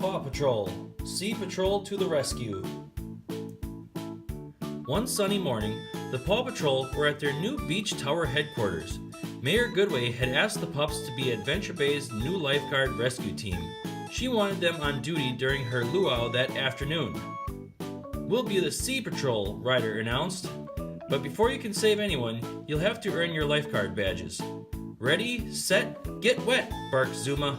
Paw Patrol, Sea Patrol to the rescue. One sunny morning, the Paw Patrol were at their new beach tower headquarters. Mayor Goodway had asked the pups to be Adventure Bay's new lifeguard rescue team. She wanted them on duty during her luau that afternoon. "We'll be the Sea Patrol," Ryder announced. "But before you can save anyone, you'll have to earn your lifeguard badges." "Ready, set, get wet," barked Zuma.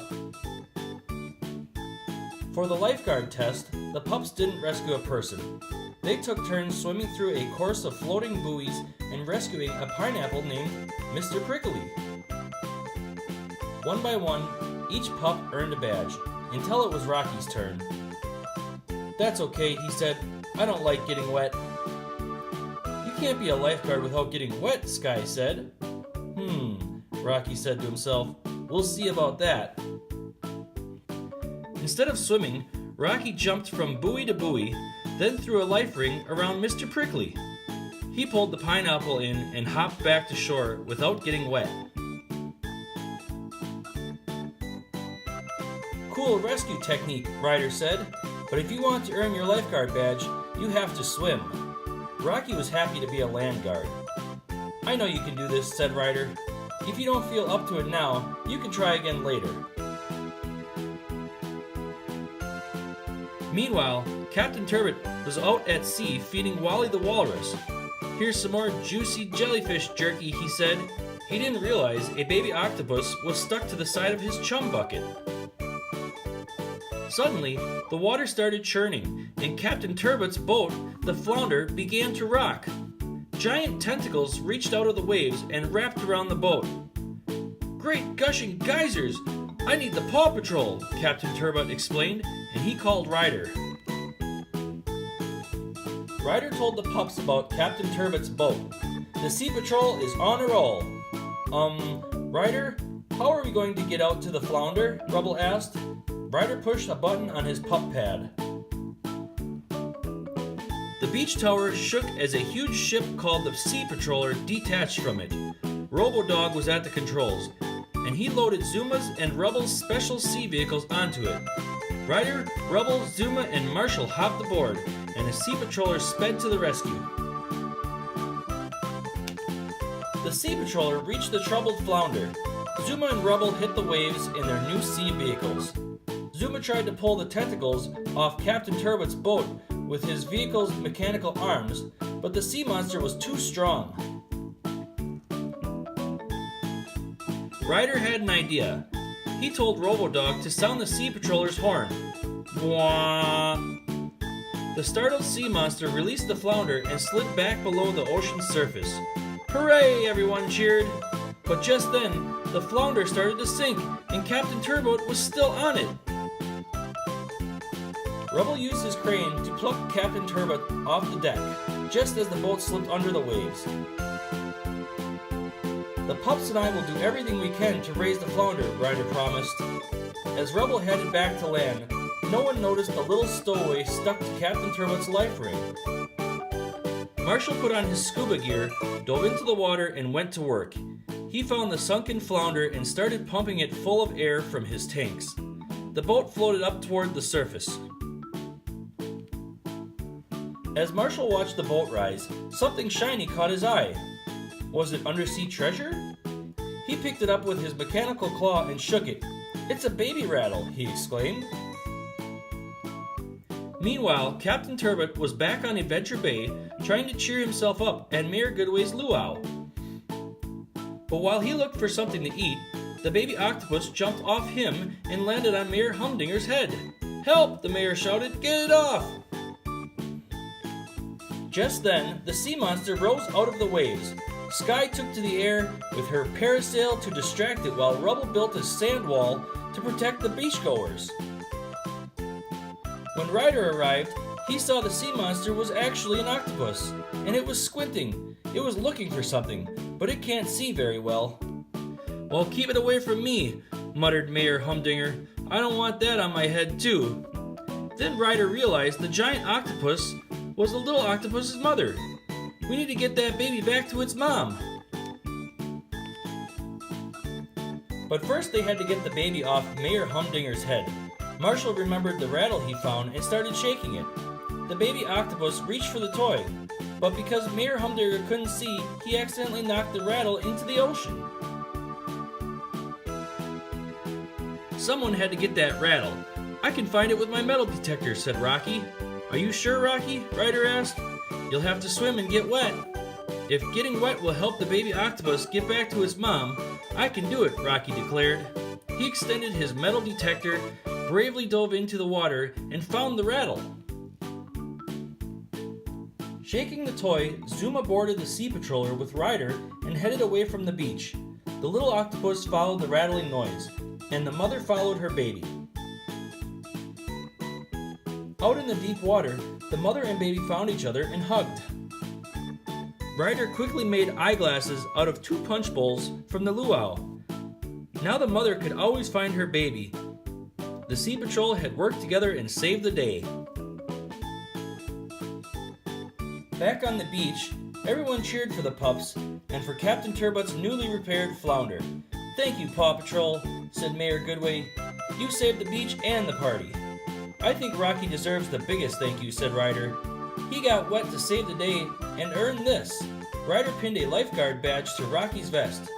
For the lifeguard test, the pups didn't rescue a person. They took turns swimming through a course of floating buoys and rescuing a pineapple named Mr. Prickly. One by one, each pup earned a badge, until it was Rocky's turn. "That's okay," he said. "I don't like getting wet." "You can't be a lifeguard without getting wet," Skye said. Rocky said to himself. "We'll see about that." Instead of swimming, Rocky jumped from buoy to buoy, then threw a life ring around Mr. Prickly. He pulled the pineapple in and hopped back to shore without getting wet. "Cool rescue technique," Ryder said, "but if you want to earn your lifeguard badge, you have to swim." Rocky was happy to be a land guard. "I know you can do this," said Ryder. "If you don't feel up to it now, you can try again later." Meanwhile, Cap'n Turbot was out at sea feeding Wally the walrus. "Here's some more juicy jellyfish jerky," he said. He didn't realize a baby octopus was stuck to the side of his chum bucket. Suddenly, the water started churning, and Cap'n Turbot's boat, the Flounder, began to rock. Giant tentacles reached out of the waves and wrapped around the boat. "Great gushing geysers! I need the Paw Patrol," Cap'n Turbot explained, and he called Ryder. Ryder told the pups about Cap'n Turbot's boat. "The Sea Patrol is on a roll." Ryder, how are we going to get out to the Flounder?" Rubble asked. Ryder pushed a button on his pup pad. The beach tower shook as a huge ship called the Sea Patroller detached from it. Robo-Dog was at the controls, and he loaded Zuma's and Rubble's special sea vehicles onto it. Ryder, Rubble, Zuma, and Marshall hopped aboard, and the Sea Patroller sped to the rescue. The Sea Patroller reached the troubled Flounder. Zuma and Rubble hit the waves in their new sea vehicles. Zuma tried to pull the tentacles off Cap'n Turbot's boat with his vehicle's mechanical arms, but the sea monster was too strong. Ryder had an idea. He told Robo-Dog to sound the Sea Patroller's horn. Wah! The startled sea monster released the Flounder and slid back below the ocean's surface. "Hooray!" everyone cheered. But just then, the Flounder started to sink, and Cap'n Turbot was still on it. Rubble used his crane to pluck Cap'n Turbot off the deck, just as the boat slipped under the waves. "The pups and I will do everything we can to raise the Flounder," Ryder promised. As Rubble headed back to land, no one noticed the little stowaway stuck to Cap'n Turbot's life ring. Marshall put on his scuba gear, dove into the water, and went to work. He found the sunken Flounder and started pumping it full of air from his tanks. The boat floated up toward the surface. As Marshall watched the boat rise, something shiny caught his eye. Was it undersea treasure? He picked it up with his mechanical claw and shook it. "It's a baby rattle," he exclaimed. Meanwhile, Cap'n Turbot was back on Adventure Bay, trying to cheer himself up at Mayor Goodway's luau. But while he looked for something to eat, the baby octopus jumped off him and landed on Mayor Humdinger's head. "Help!" the mayor shouted. "Get it off!" Just then, the sea monster rose out of the waves. Skye took to the air with her parasail to distract it while Rubble built a sand wall to protect the beachgoers. When Ryder arrived, he saw the sea monster was actually an octopus, and it was squinting. It was looking for something, but it can't see very well. "Well, keep it away from me," muttered Mayor Humdinger. "I don't want that on my head, too." Then Ryder realized the giant octopus was the little octopus's mother. "We need to get that baby back to its mom." But first they had to get the baby off Mayor Humdinger's head. Marshall remembered the rattle he found and started shaking it. The baby octopus reached for the toy, but because Mayor Humdinger couldn't see, he accidentally knocked the rattle into the ocean. Someone had to get that rattle. I can find it with my metal detector, said Rocky. Are you sure, Rocky? Ryder asked. You'll have to swim and get wet. If getting wet will help the baby octopus get back to his mom, I can do it, Rocky declared. He extended his metal detector, bravely dove into the water, and found the rattle. Shaking the toy, Zuma boarded the sea patroller with Ryder and headed away from the beach. The little octopus followed the rattling noise, and the mother followed her baby. Out in the deep water, the mother and baby found each other and hugged. Ryder quickly made eyeglasses out of 2 punch bowls from the luau. Now the mother could always find her baby. The Sea Patrol had worked together and saved the day. Back on the beach, everyone cheered for the pups and for Cap'n Turbot's newly repaired flounder. Thank you, Paw Patrol, said Mayor Goodway. You saved the beach and the party. I think Rocky deserves the biggest thank you, said Ryder. He got wet to save the day and earned this. Ryder pinned a lifeguard badge to Rocky's vest.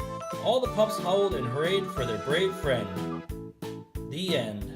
All the pups howled and hurried for their brave friend. The end.